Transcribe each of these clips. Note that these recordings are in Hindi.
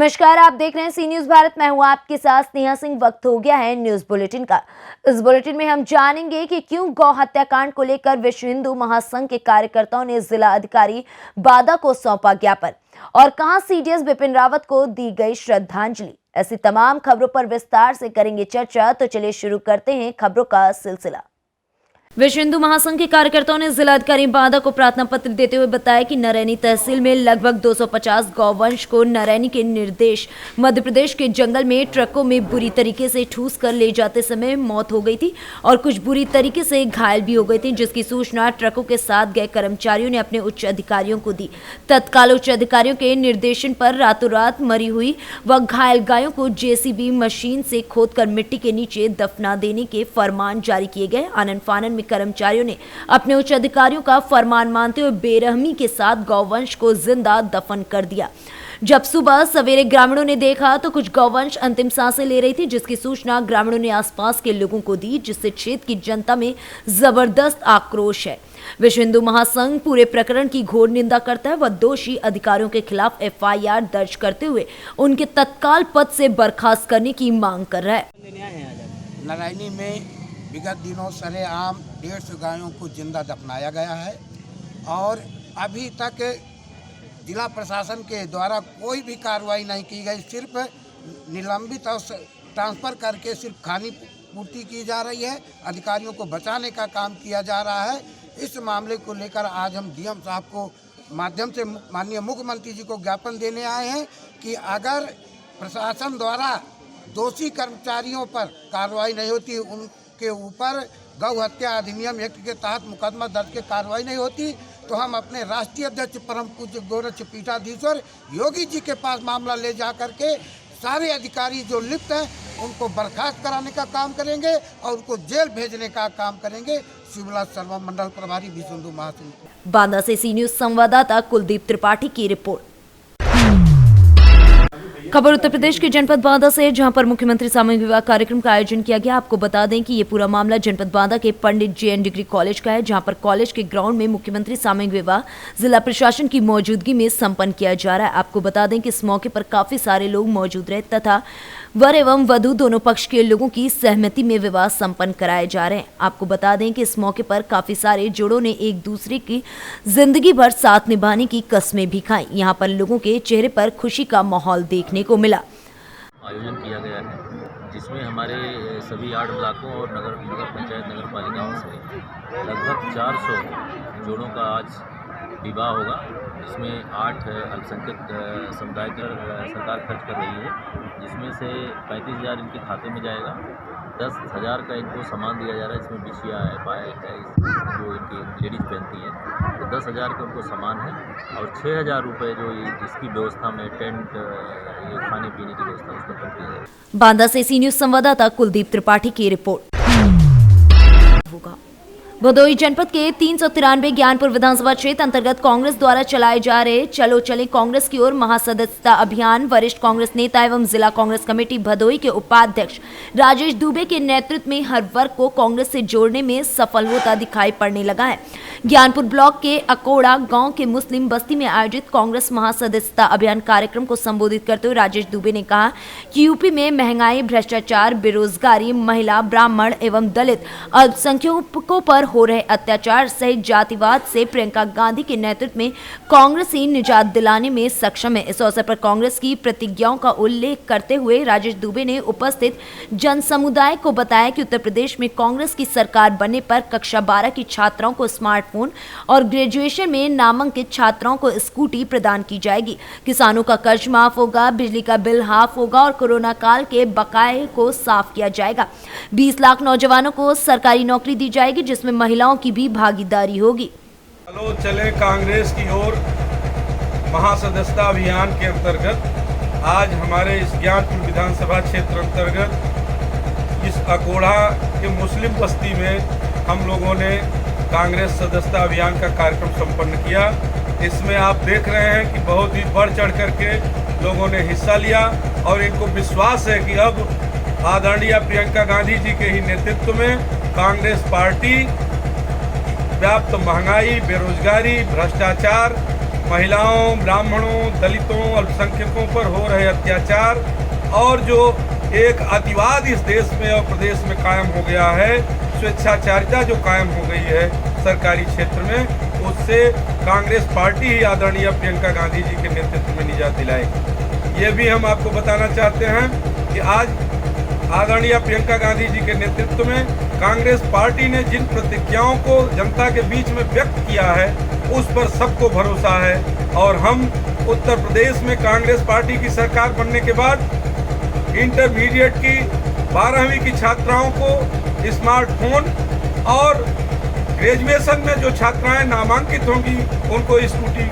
नमस्कार, आप देख रहे हैं सी न्यूज भारत। मैं हूं आपके साथ स्नेहा सिंह। वक्त हो गया है न्यूज बुलेटिन का। इस बुलेटिन में हम जानेंगे कि क्यों गौ हत्याकांड को लेकर विश्व हिंदू महासंघ के कार्यकर्ताओं ने जिला अधिकारी बादा को सौंपा ज्ञापन और कहां सीडीएस बिपिन रावत को दी गई श्रद्धांजलि। ऐसी तमाम खबरों पर विस्तार से करेंगे चर्चा। तो चलिए शुरू करते हैं खबरों का सिलसिला। विश्व हिंदू महासंघ के कार्यकर्ताओं ने जिलाधिकारी बादा को प्रार्थना पत्र देते हुए बताया कि नरैनी तहसील में लगभग 250 गौवंश को नरैनी के निर्देश मध्य प्रदेश के जंगल में ट्रकों में बुरी तरीके से ठूस कर ले जाते समय मौत हो गई थी और कुछ बुरी तरीके से घायल भी हो गए थे, जिसकी सूचना ट्रकों के साथ गए कर्मचारियों ने अपने उच्च अधिकारियों को दी। तत्काल उच्च अधिकारियों के निर्देशन पर रातों रात मरी हुई व घायल गायों को जेसीबी मशीन से खोदकर मिट्टी के नीचे दफना देने के फरमान जारी किए गए। आनन फानन कर्मचारियों ने अपने उच्च अधिकारियों का फरमान मानते हुए बेरहमी के साथ गौवंश को जिंदा दफन कर दिया। जब सुबह सवेरे ग्रामीणों ने देखा तो कुछ गौवंश अंतिम सांसें ले रही थी, जिसकी सूचना ग्रामीणों ने आसपास के लोगों को दी, जिससे क्षेत्र की जनता में जबरदस्त आक्रोश है। विश्व हिंदू महासंघ पूरे प्रकरण की घोर निंदा करता है व दोषी अधिकारियों के खिलाफ एफआईआर दर्ज करते हुए उनके तत्काल पद से बर्खास्त करने की मांग कर रहा है। नरैनी में विगत दिनों सरेआम 150 गायों को जिंदा दफनाया गया है और अभी तक जिला प्रशासन के द्वारा कोई भी कार्रवाई नहीं की गई। सिर्फ निलंबित और ट्रांसफ़र करके सिर्फ खानी पूर्ति की जा रही है। अधिकारियों को बचाने का काम किया जा रहा है। इस मामले को लेकर आज हम डीएम साहब को माध्यम से माननीय मुख्यमंत्री जी को ज्ञापन देने आए हैं कि अगर प्रशासन द्वारा दोषी कर्मचारियों पर कार्रवाई नहीं होती, उनके ऊपर गौ हत्या अधिनियम एक्ट के तहत मुकदमा दर्ज के कार्रवाई नहीं होती, तो हम अपने राष्ट्रीय अध्यक्ष परम पूज्य गोरक्ष पीठाधीश्वर योगी जी के पास मामला ले जा करके सारे अधिकारी जो लिप्त हैं उनको बर्खास्त कराने का काम करेंगे और उनको जेल भेजने का काम करेंगे। शिवला सर्वा मंडल प्रभारी विश्व हिंदू महासंघ। बांदा से सी न्यूज संवाददाता कुलदीप त्रिपाठी की रिपोर्ट। खबर उत्तर प्रदेश के जनपद बांदा से, जहां पर मुख्यमंत्री सामूहिक विवाह कार्यक्रम का आयोजन किया गया। आपको बता दें कि ये पूरा मामला जनपद बांदा के पंडित जेएन डिग्री कॉलेज का है, जहां पर कॉलेज के ग्राउंड में मुख्यमंत्री सामूहिक विवाह जिला प्रशासन की मौजूदगी में संपन्न किया जा रहा है। आपको बता दें कि इस मौके पर काफी सारे लोग मौजूद रहे तथा वर एवं वधू दोनों पक्ष के लोगों की सहमति में विवाह संपन्न कराए जा रहे हैं। आपको बता दें कि इस मौके पर काफी सारे जोड़ों ने एक दूसरे की जिंदगी भर साथ निभाने की कस्में भी खाई। यहाँ पर लोगों के चेहरे पर खुशी का माहौल देखने को मिला। आयोजन किया गया है जिसमें हमारे सभी 8 ब्लॉकों और नगर पंचायत नगर पालिकाओं से लगभग 400 जोड़ों का आज विवाह होगा, जिसमें 8 अल्पसंख्यक समुदाय पर सरकार खर्च कर रही है, जिसमें से 35,000 इनके खाते में जाएगा। 10,000 का इनको सामान दिया जा रहा है, इसमें बिछिया है, पायल है, जो इनकी लेडीज पहनती हैं, तो 10,000 का उनको सामान है और 6,000 रुपये जो इसकी व्यवस्था में टेंट, ये खाने पीने की व्यवस्था उसका कर दिया जाए। बांदा से सी न्यूज संवाददाता कुलदीप त्रिपाठी की रिपोर्ट। भदोही जनपद के 393 ज्ञानपुर विधानसभा क्षेत्र अंतर्गत कांग्रेस द्वारा चलाए जा रहे चलो चले कांग्रेस की ओर महासदस्यता अभियान वरिष्ठ कांग्रेस नेता एवं जिला कांग्रेस कमेटी भदोही के उपाध्यक्ष राजेश दुबे के नेतृत्व में हर वर्ग को कांग्रेस से जोड़ने में सफल होता दिखाई पड़ने लगा है। ज्ञानपुर ब्लॉक के अकोड़ा गांव के मुस्लिम बस्ती में आयोजित कांग्रेस महासदस्यता अभियान कार्यक्रम को संबोधित करते हुए राजेश दुबे ने कहा कि यूपी में महंगाई, भ्रष्टाचार, बेरोजगारी, महिला, ब्राह्मण एवं दलित अल्पसंख्यकों पर हो रहे अत्याचार सहित जातिवाद से प्रियंका गांधी के नेतृत्व में कांग्रेस ही निजात दिलाने में सक्षम है। इस अवसर पर कांग्रेस की प्रतिज्ञाओं का उल्लेख करते हुए राजेश दुबे ने उपस्थित जन समुदाय को बताया कि उत्तर प्रदेश में कांग्रेस की सरकार बनने पर कक्षा 12 की छात्राओं को स्मार्टफोन और ग्रेजुएशन में नामांकित छात्राओं को स्कूटी प्रदान की जाएगी। किसानों का कर्ज माफ होगा, बिजली का बिल हाफ होगा और कोरोना काल के बकाये को साफ किया जाएगा। 20 लाख नौजवानों को सरकारी नौकरी दी जाएगी, जिसमें महिलाओं की भी भागीदारी होगी। चलो चले कांग्रेस की ओर महासदस्यता अभियान के अंतर्गत आज हमारे इस ज्ञानपुर विधानसभा क्षेत्र अंतर्गत इस अकोड़ा के मुस्लिम बस्ती में हम लोगों ने कांग्रेस सदस्यता अभियान का कार्यक्रम संपन्न किया। इसमें आप देख रहे हैं कि बहुत ही बढ़ चढ़ करके लोगों ने हिस्सा लिया और इनको विश्वास है कि अब आदरणीय प्रियंका गांधी जी के ही नेतृत्व में कांग्रेस पार्टी व्याप्त महंगाई, बेरोजगारी, भ्रष्टाचार महिलाओं, ब्राह्मणों, दलितों, अल्पसंख्यकों पर हो रहे अत्याचार और जो एक अतिवाद इस देश में और प्रदेश में कायम हो गया है, स्वेच्छाचारिता जो कायम हो गई है सरकारी क्षेत्र में, उससे कांग्रेस पार्टी ही आदरणीय प्रियंका गांधी जी के नेतृत्व में निजात दिलाएगी। ये भी हम आपको बताना चाहते हैं कि आज आदरणीय प्रियंका गांधी जी के नेतृत्व में कांग्रेस पार्टी ने जिन प्रतिज्ञाओं को जनता के बीच में व्यक्त किया है, उस पर सबको भरोसा है और हम उत्तर प्रदेश में कांग्रेस पार्टी की सरकार बनने के बाद इंटरमीडिएट की 12वीं की छात्राओं को स्मार्टफोन और ग्रेजुएशन में जो छात्राएं नामांकित होंगी उनको स्कूटी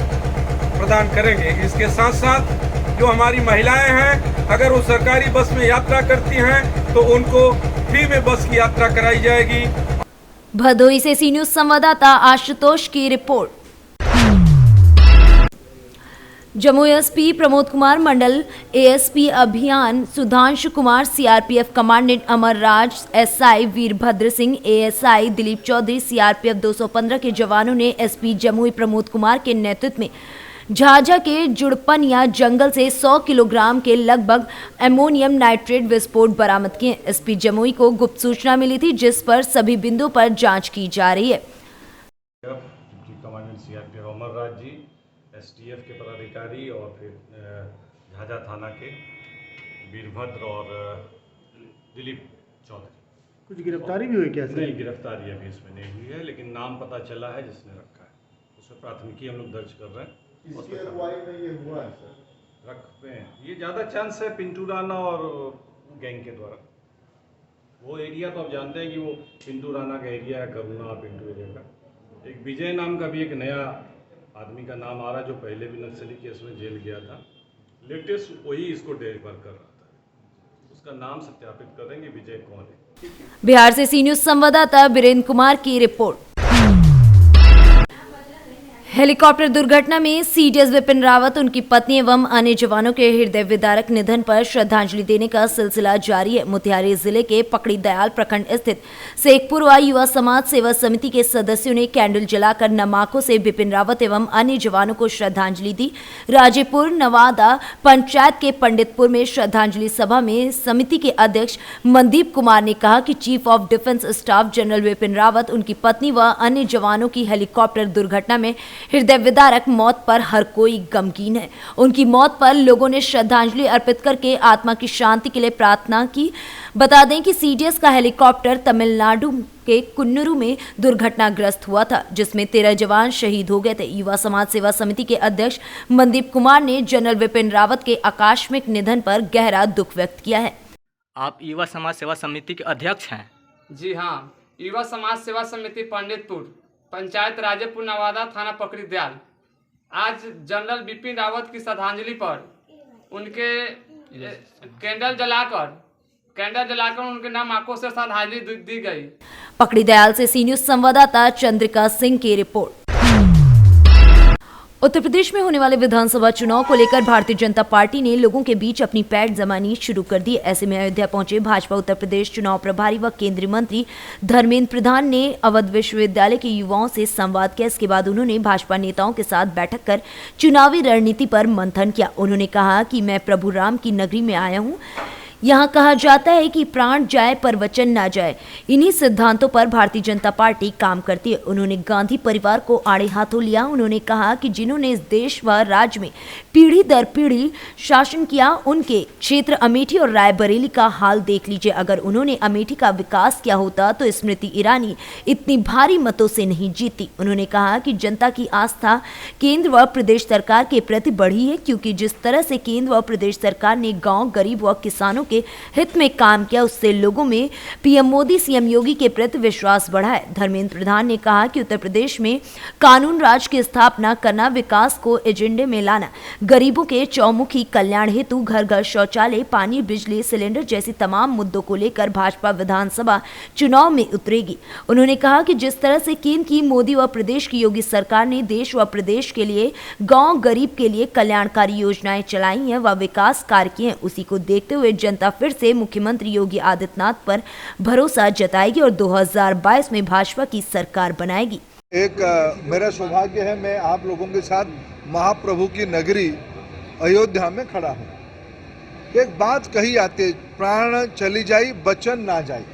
प्रदान करेंगे। इसके साथ साथ जो हमारी महिलाएं हैं, अगर वो सरकारी बस में यात्रा करती हैं तो उनको फ्री में बस की यात्रा कराई जाएगी। भदोही से सी न्यूज संवाददाता आशुतोष की report. Jamui SP Pramod Kumar Mandal, ASP अभियान Sudhanshu Kumar, CRPF commandant Amar Raj, SI Veerbhadra Singh, ASI Dilip Chaudhary, CRPF 215 के जवानों ने एसपी जमुई प्रमोद कुमार के नेतृत्व में झाझा के जुड़पनिया जंगल से 100 किलोग्राम के लगभग एमोनियम नाइट्रेट विस्फोट बरामद किए। एसपी जमुई को गुप्त सूचना मिली थी, जिस पर सभी बिंदुओं पर जांच की जा रही है। कमांडेंट सीआरपीएफ अमर राज जी, एसटीएफ के पदाधिकारी और फिर झाझा थाना के वीरभद्र और दिलीप चौधरी। कुछ गिरफ्तारी भी हुई क्या सर? नहीं, गिरफ्तारी अभी इसमें नहीं हुई है, लेकिन नाम पता चला है जिसने रखा है, उसमें प्राथमिकी हम लोग दर्ज कर रहे हैं। इसकी अगुवाई में ये हुआ है सर? रख पे ये ज़्यादा चांस है पिंटू राणा और गैंग के द्वारा। वो एरिया तो आप जानते हैं कि वो पिंटू राणा का एरिया है, करुणा और पिंटू एरिया का। एक विजय नाम का भी एक नया आदमी का नाम आ रहा है जो पहले भी नक्सली केस में जेल गया था, लेटेस्ट वही इसको डिलीवर कर रहा था। उसका नाम सत्यापित करेंगे विजय कौन है। बिहार से सी न्यूज संवाददाता वीरेंद्र कुमार की रिपोर्ट। हेलीकॉप्टर दुर्घटना में सीडीएस विपिन रावत, उनकी पत्नी एवं अन्य जवानों के हृदय विदारक निधन पर श्रद्धांजलि देने का सिलसिला जारी है। मोतिहारी जिले के पकड़ी दयाल प्रखंड स्थित शेखपुरवा युवा समाज सेवा समिति के सदस्यों ने कैंडल जलाकर नमाकों से विपिन रावत एवं अन्य जवानों को श्रद्धांजलि दी। राजेपुर नवादा पंचायत के पंडितपुर में श्रद्धांजलि सभा में समिति के अध्यक्ष मनदीप कुमार ने कहा कि chief of defence staff general Vipin Rawat, उनकी पत्नी व अन्य जवानों की हेलीकॉप्टर दुर्घटना में हृदय विदारक मौत पर हर कोई गमगीन है। उनकी मौत पर लोगों ने श्रद्धांजलि अर्पित करके आत्मा की शांति के लिए प्रार्थना की। बता दें कि सीडीएस का हेलीकॉप्टर तमिलनाडु के कुन्नूर में दुर्घटनाग्रस्त हुआ था, जिसमें 13 जवान शहीद हो गए थे। युवा समाज सेवा समिति के अध्यक्ष मनदीप कुमार ने जनरल विपिन रावत के आकस्मिक निधन पर गहरा दुख व्यक्त किया है। आप युवा समाज सेवा समिति के अध्यक्ष हैं? जी हाँ, युवा समाज सेवा समिति पंडितपुर, पंचायत राजेपुर नवादा, थाना पकड़ी दयाल। आज जनरल बिपिन रावत की श्रद्धांजलि पर उनके कैंडल जलाकर उनके नाम आंखों से श्रद्धांजलि दी गई। पकड़ी दयाल से सी न्यूज संवाददाता चंद्रिका सिंह की रिपोर्ट। उत्तर प्रदेश में होने वाले विधानसभा चुनाव को लेकर भारतीय जनता पार्टी ने लोगों के बीच अपनी पैठ जमानी शुरू कर दी। ऐसे में अयोध्या पहुंचे भाजपा उत्तर प्रदेश चुनाव प्रभारी व केंद्रीय मंत्री धर्मेंद्र प्रधान ने अवध विश्वविद्यालय के युवाओं से संवाद किया। इसके बाद उन्होंने भाजपा नेताओं के साथ बैठक कर चुनावी रणनीति पर मंथन किया। उन्होंने कहा कि मैं प्रभु राम की नगरी में आया हूँ। यहाँ कहा जाता है कि प्राण जाए पर वचन ना जाए। इन्हीं सिद्धांतों पर भारतीय जनता पार्टी काम करती है। उन्होंने गांधी परिवार को आड़े हाथों लिया। उन्होंने कहा कि जिन्होंने इस देश व राज्य में पीढ़ी दर पीढ़ी शासन किया, उनके क्षेत्र अमेठी और रायबरेली का हाल देख लीजिए। अगर उन्होंने अमेठी का विकास किया होता तो स्मृति ईरानी इतनी भारी मतों से नहीं जीती। उन्होंने कहा कि जनता की आस्था केंद्र व प्रदेश सरकार के प्रति बढ़ी है, क्योंकि जिस तरह से केंद्र व प्रदेश सरकार ने गाँव, गरीब व किसानों के हित में काम किया, उससे लोगों में पीएम मोदी, सीएम योगी के प्रति विश्वास बढ़ा है। धर्मेंद्र प्रधान ने कहा कि उत्तर प्रदेश में कानून राज की स्थापना करना, विकास को एजेंडे में लाना, गरीबों के चौमुखी कल्याण हेतु घर घर शौचालय, पानी, बिजली, सिलेंडर जैसी तमाम मुद्दों को लेकर भाजपा विधानसभा चुनाव में उतरेगी। उन्होंने कहा कि जिस तरह से केंद्र की मोदी व प्रदेश की योगी सरकार ने देश व प्रदेश के लिए, गाँव गरीब के लिए कल्याणकारी योजनाएं चलाई हैं व विकास कार्य किए हैं, उसी को देखते हुए जनता फिर से मुख्यमंत्री योगी आदित्यनाथ पर भरोसा जताएगी और 2022 में भाजपा की सरकार बनाएगी। एक मेरा सौभाग्य है, मैं आप लोगों के साथ महाप्रभु की नगरी अयोध्या में खड़ा हूँ। एक बात कही आती है, प्राण चली जाई बचन ना जाए,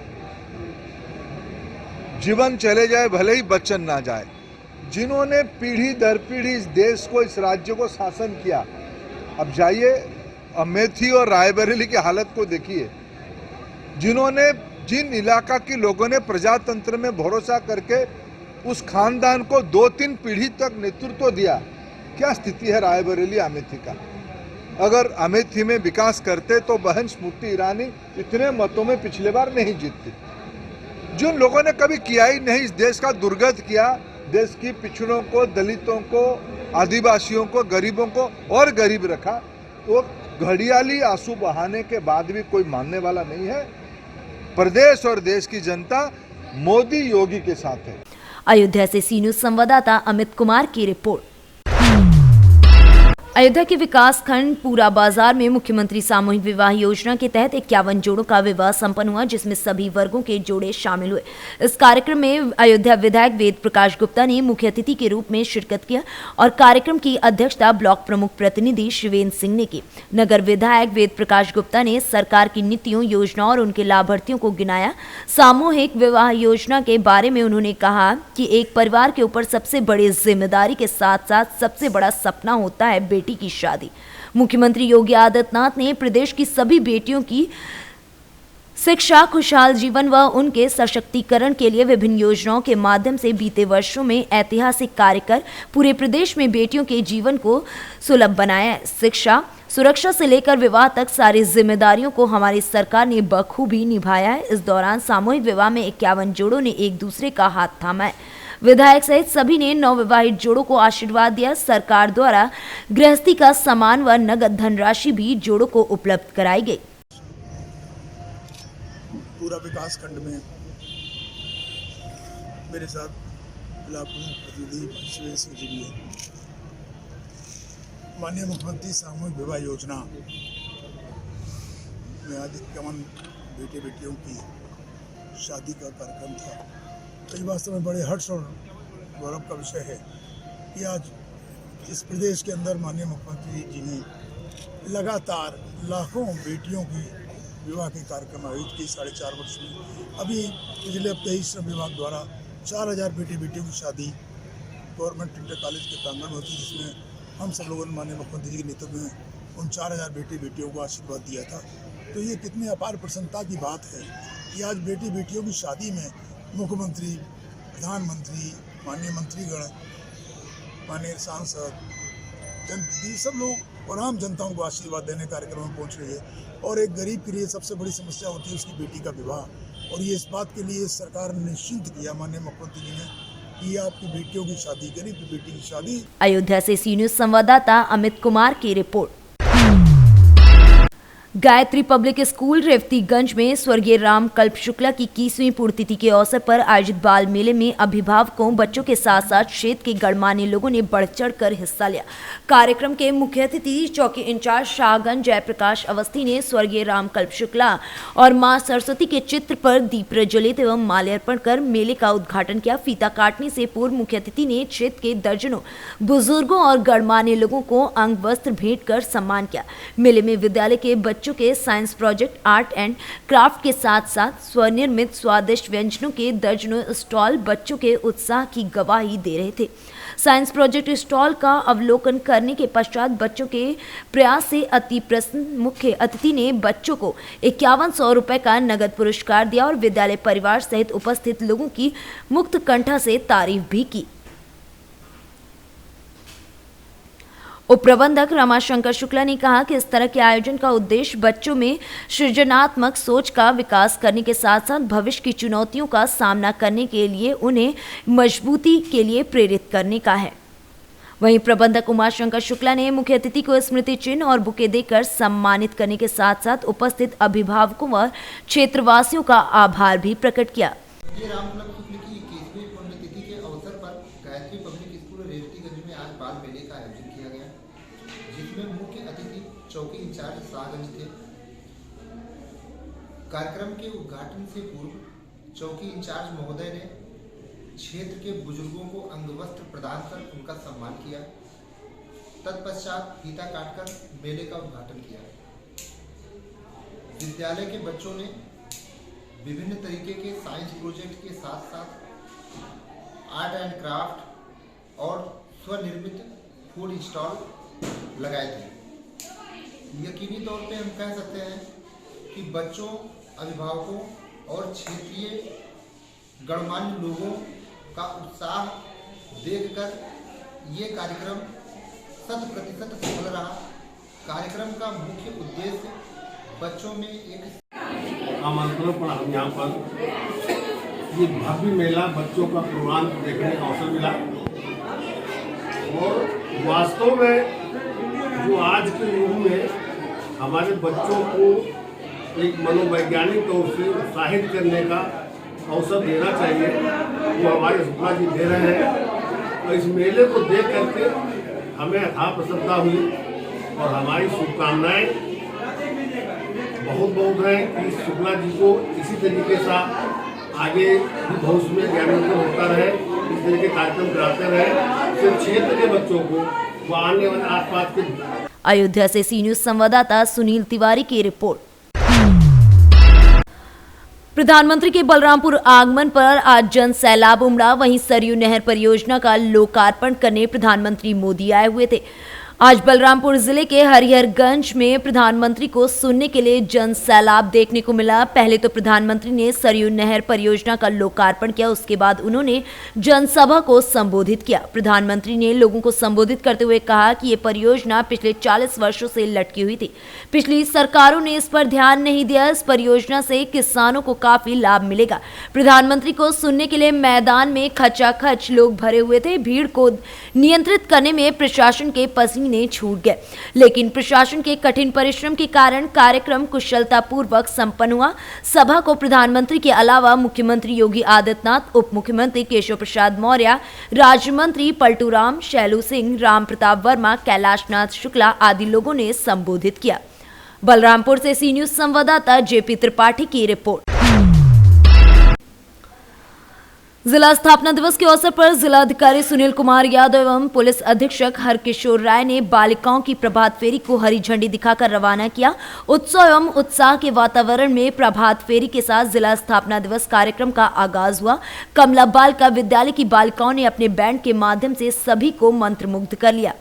जीवन चले जाए भले ही बचन ना जाए। जिन्होंने पीढ़ी दर पीढ़ी इस देश को, इस राज्य को शासन किया, अब जाइए अमेठी और रायबरेली की हालत को देखिए। जिन इलाका के लोगों ने प्रजातंत्र में भरोसा करके उस खानदान को 2-3 पीढ़ी तक नेतृत्व दिया, क्या स्थिति है रायबरेली अमेठी का। अगर अमेठी में विकास करते तो बहन स्मृति ईरानी इतने मतों में पिछले बार नहीं जीतती। जिन लोगों ने कभी किया ही नहीं, इस देश का दुर्गत किया, देश की पिछड़ों को, दलितों को, आदिवासियों को, गरीबों को और गरीब रखा, तो घड़ियाली आंसू बहाने के बाद भी कोई मानने वाला नहीं है। प्रदेश और देश की जनता मोदी योगी के साथ है। अयोध्या से सी न्यूज संवाददाता अमित कुमार की रिपोर्ट। अयोध्या के विकास खंड पूरा बाजार में मुख्यमंत्री सामूहिक विवाह योजना के तहत 51 जोड़ों का विवाह संपन्न हुआ, जिसमें सभी वर्गों के जोड़े शामिल हुए। इस कार्यक्रम में अयोध्या विधायक वेद प्रकाश गुप्ता ने मुख्य अतिथि के रूप में शिरकत किया और कार्यक्रम की अध्यक्षता ब्लॉक प्रमुख प्रतिनिधि शिवेंद्र सिंह ने की। नगर विधायक वेद प्रकाश गुप्ता ने सरकार की नीतियों, योजनाओं और उनके लाभार्थियों को गिनाया। सामूहिक विवाह योजना के बारे में उन्होंने कहा कि एक परिवार के ऊपर सबसे बड़ी जिम्मेदारी के साथ साथ सबसे बड़ा सपना होता है बेटी की शादी। मुख्यमंत्री योगी आदित्यनाथ ने प्रदेश की सभी बेटियों की शिक्षा, खुशहाल जीवन व उनके सशक्तिकरण के लिए विभिन्न योजनाओं के माध्यम से बीते वर्षों में ऐतिहासिक कार्य कर पूरे प्रदेश में बेटियों के जीवन को सुलभ बनाया है। शिक्षा, सुरक्षा से लेकर विवाह तक सारी जिम्मेदारियों को हमारी सरकार ने बखूबी निभाया है। इस दौरान सामूहिक विवाह में 51 जोड़ों ने एक दूसरे का हाथ थामा है। विधायक सहित सभी ने नवविवाहित जोड़ों को आशीर्वाद दिया। सरकार द्वारा गृहस्थी का सामान व नगद धनराशि भी जोड़ों को उपलब्ध कराई गई। पूरा विकास खंड में मेरे साथ ब्लॉक प्रतिनिधि शिवेंद्र सिंह जी भी है। माननीय मुख्यमंत्री सामूहिक विवाह योजना में आज 51 बेटे बेटियों की शादी का कार्यक्रम था। तो ये वास्तव में बड़े हर्ष और गौरव का विषय है कि आज इस प्रदेश के अंदर माननीय मुख्यमंत्री जी ने लगातार लाखों बेटियों की विवाह के कार्यक्रम आयोजित किए 4.5 वर्ष में। अभी पिछले हफ्ते ही श्रम विभाग द्वारा 4000 बेटे बेटियों की शादी गवर्नमेंट इंटर कॉलेज के प्रांगण में होती, जिसमें हम सब लोगों ने माननीय मुख्यमंत्री जी के नेतृत्व में उन 4000 बेटे बेटियों को आशीर्वाद दिया था। तो ये कितनी अपार प्रसन्नता की बात है कि आज बेटी बेटियों की शादी में मुख्यमंत्री, प्रधानमंत्री, माननीय मंत्रीगण, माननीय सांसद, जनप्रतिनिधि, सब लोग और आम जनताओं को आशीर्वाद देने कार्यक्रम में पहुंच रही है। और एक गरीब के लिए सबसे बड़ी समस्या होती है उसकी बेटी का विवाह, और ये इस बात के लिए सरकार ने निश्चिंत किया माननीय मुख्यमंत्री जी ने कि आपकी बेटियों की शादी, गरीब की बेटी की शादी। अयोध्या से सी न्यूज संवाददाता अमित कुमार की रिपोर्ट। गायत्री पब्लिक स्कूल रेवतीगंज में स्वर्गीय रामकल्प शुक्ला की 21वीं पुण्यतिथि के अवसर पर आयोजित बाल मेले में अभिभावकों, बच्चों के साथ साथ क्षेत्र के गणमान्य लोगों ने बढ़ चढ़कर हिस्सा लिया। कार्यक्रम के मुख्य अतिथि चौकी इंचार्ज शाहगंज जयप्रकाश अवस्थी ने स्वर्गीय रामकल्प शुक्ला और मां सरस्वती के चित्र पर दीप प्रज्वलित एवं माल्यार्पण कर मेले का उद्घाटन किया। फीता काटने से पूर्व मुख्य अतिथि ने क्षेत्र के दर्जनों बुजुर्गों और गणमान्य लोगों को अंग वस्त्र भेंट कर सम्मान किया। मेले में विद्यालय के बच्चों के science project, art and craft के साथ साथ स्वनिर्मित स्वादिष्ट व्यंजनों के दर्जनों स्टॉल बच्चों के उत्साह की गवाही दे रहे थे। साइंस प्रोजेक्ट स्टॉल का अवलोकन करने के पश्चात बच्चों के प्रयास से अति प्रसन्न मुख्य अतिथि ने बच्चों को 5100 रुपए का नगद पुरस्कार दिया और विद्यालय परिवार सहित उपस्थित लोगों की मुक्त कंठा से तारीफ भी की। उप प्रबंधक रमाशंकर शुक्ला ने कहा कि इस तरह के आयोजन का उद्देश्य बच्चों में सृजनात्मक सोच का विकास करने के साथ साथ भविष्य की चुनौतियों का सामना करने के लिए उन्हें मजबूती के लिए प्रेरित करने का है। वहीं प्रबंधक उमाशंकर शुक्ला ने मुख्य अतिथि को स्मृति चिन्ह और बुके देकर सम्मानित करने के साथ साथ उपस्थित अभिभावकों व क्षेत्रवासियों का आभार भी प्रकट किया। चौकी इंचार्ज शाहगंज थे। कार्यक्रम के उद्घाटन से पूर्व चौकी इंचार्ज महोदय ने क्षेत्र के बुजुर्गों को अंगवस्त्र प्रदान कर उनका सम्मान किया। तत्पश्चात फीता काटकर मेले का उद्घाटन किया। विद्यालय के बच्चों ने विभिन्न तरीके के साइंस प्रोजेक्ट के साथ साथ आर्ट एंड क्राफ्ट और स्वनिर्मित फूड स्टॉल लगाए थे। यकीनी तौर पे हम कह सकते हैं कि बच्चों, अभिभावकों और क्षेत्रीय गणमान्य लोगों का उत्साह देखकर ये कार्यक्रम 100% सफल रहा। कार्यक्रम का मुख्य उद्देश्य बच्चों में एक आमंत्रण पर हम यहाँ पर ये भव्य मेला बच्चों का प्रोग्राम देखने का अवसर मिला और वास्तव में जो आज के युग में हमारे बच्चों को एक मनोवैज्ञानिक तौर से उत्साहित करने का अवसर देना चाहिए, वो हमारे शुक्ला जी दे रहे हैं। और इस मेले को देख करके हमें अथाह प्रसन्नता हुई और हमारी शुभकामनाएं बहुत हैं कि शुक्ला जी को इसी तरीके से आगे भी भविष्य में ज्ञानोत्सव होता रहे, इस तरह के कार्यक्रम कराते रहे, सिर्फ क्षेत्र के बच्चों को व आने वाले आसपास के। अयोध्या से सी न्यूज संवाददाता सुनील तिवारी की रिपोर्ट। प्रधानमंत्री के बलरामपुर आगमन पर आज जन सैलाब उमड़ा। वहीं सरयू नहर परियोजना का लोकार्पण करने प्रधानमंत्री मोदी आए हुए थे। आज बलरामपुर जिले के हरिहरगंज में प्रधानमंत्री को सुनने के लिए जन सैलाब देखने को मिला। पहले तो प्रधानमंत्री ने सरयू नहर परियोजना का लोकार्पण किया, उसके बाद उन्होंने जनसभा को संबोधित किया। प्रधानमंत्री ने लोगों को संबोधित करते हुए कहा कि ये परियोजना पिछले 40 वर्षों से लटकी हुई थी। पिछली सरकारों ने इस पर ध्यान नहीं दिया। इस परियोजना से किसानों को काफी लाभ मिलेगा। प्रधानमंत्री को सुनने के लिए मैदान में खचाखच लोग भरे हुए थे। भीड़ को नियंत्रित करने में प्रशासन के पसीने छूट गए, लेकिन प्रशासन के कठिन परिश्रम के कारण कार्यक्रम कुशलतापूर्वक संपन्न हुआ। सभा को प्रधानमंत्री के अलावा मुख्यमंत्री योगी आदित्यनाथ, उप मुख्यमंत्री केशव प्रसाद मौर्य, राज्य मंत्री पलटू राम, शैलू सिंह, राम प्रताप वर्मा, कैलाशनाथ शुक्ला आदि लोगों ने संबोधित किया। बलरामपुर से सी न्यूज संवाददाता जेपी त्रिपाठी की रिपोर्ट। जिला स्थापना दिवस के अवसर पर जिलाधिकारी सुनील कुमार यादव एवं पुलिस अधीक्षक हरकिशोर राय ने बालिकाओं की प्रभात फेरी को हरी झंडी दिखाकर रवाना किया। उत्सव एवं उत्साह के वातावरण में प्रभात फेरी के साथ जिला स्थापना दिवस कार्यक्रम का आगाज हुआ। कमला बालिका विद्यालय की बालिकाओं ने अपने बैंड के माध्यम से सभी को मंत्रमुग्ध कर लिया।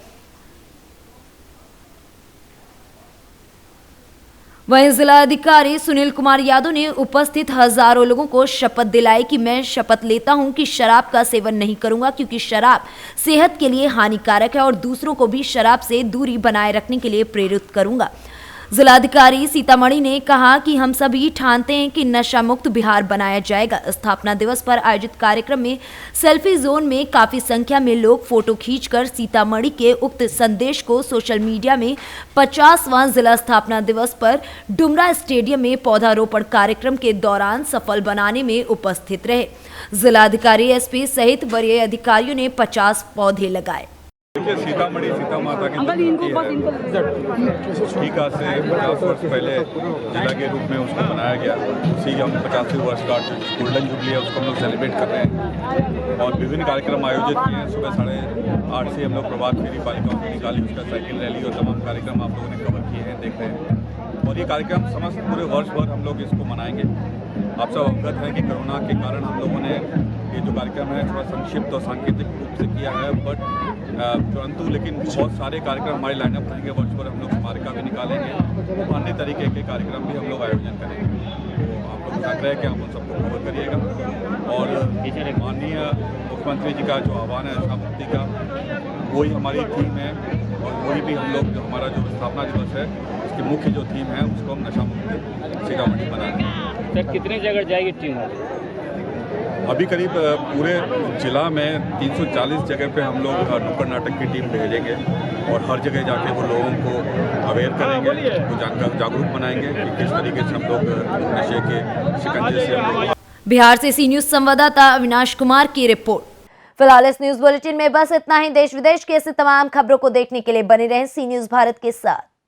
वहीं जिलाधिकारी सुनील कुमार यादव ने उपस्थित हजारों लोगों को शपथ दिलाई कि मैं शपथ लेता हूं कि शराब का सेवन नहीं करूंगा, क्योंकि शराब सेहत के लिए हानिकारक है और दूसरों को भी शराब से दूरी बनाए रखने के लिए प्रेरित करूंगा। जिलाधिकारी सीतामढ़ी ने कहा कि हम सभी ठानते हैं कि नशा मुक्त बिहार बनाया जाएगा। स्थापना दिवस पर आयोजित कार्यक्रम में सेल्फी जोन में काफी संख्या में लोग फोटो खींचकर सीतामढ़ी के उक्त संदेश को सोशल मीडिया में 50वां जिला स्थापना दिवस पर डुमरा स्टेडियम में पौधारोपण कार्यक्रम के दौरान सफल बनाने में उपस्थित रहे। जिलाधिकारी एसपी सहित वरीय अधिकारियों ने 50 पौधे लगाए। देखिए, सीतामढ़ी सीता माता की ठीक आज से 50 वर्ष पहले जिला के रूप में उसको बनाया गया। उसी हम 50वें वर्ष का गोल्डन जुबली है, उसको हम लोग सेलिब्रेट कर रहे हैं और विभिन्न कार्यक्रम आयोजित किए हैं। सुबह 8:30 से हम लोग प्रभात फेरी बालिकाओं को निकाली, उसका साइकिल रैली और तमाम कार्यक्रम आप लोगों ने कवर किए हैं, देख रहे हैं। और ये कार्यक्रम समस्त पूरे वर्ष भर हम लोग इसको मनाएंगे। आप सब अवगत हैं कि कोरोना के कारण हम लोगों ने ये जो कार्यक्रम है थोड़ा संक्षिप्त और सांकेतिक रूप से किया है, बट परंतु लेकिन बहुत सारे कार्यक्रम हमारे लाइनअप रहेंगे। वर्ष भर हम लोग स्मारिका भी निकालेंगे, अन्य तरीके के कार्यक्रम भी हम लोग आयोजन करेंगे। तो आप लोग आग्रह है कि आप उन सबको कवर करिएगा और माननीय मुख्यमंत्री जी का जो आह्वान है नशा मुक्ति का, वही हमारी थीम है और वही भी हम लोग जो हमारा जो स्थापना दिवस है उसकी मुख्य जो थीम है उसको हम नशा मुक्ति सीतामढ़ी बना रहे हैं। सर, कितने जगह जाएगी टीम? अभी करीब पूरे जिला में 340 जगह पे हम लोग नुक्कड़ नाटक की टीम भेजेंगे और हर जगह जाके वो लोगों को अवेयर करेंगे, उनको जागरूक बनाएंगे कि किस तरीके से हम लोग नशे के शिकंजे से हम लोग। बिहार से सी न्यूज संवाददाता अविनाश कुमार की रिपोर्ट। फिलहाल इस न्यूज बुलेटिन में बस इतना ही। देश विदेश की ऐसी तमाम खबरों को देखने के लिए बने रहें सी न्यूज भारत के साथ।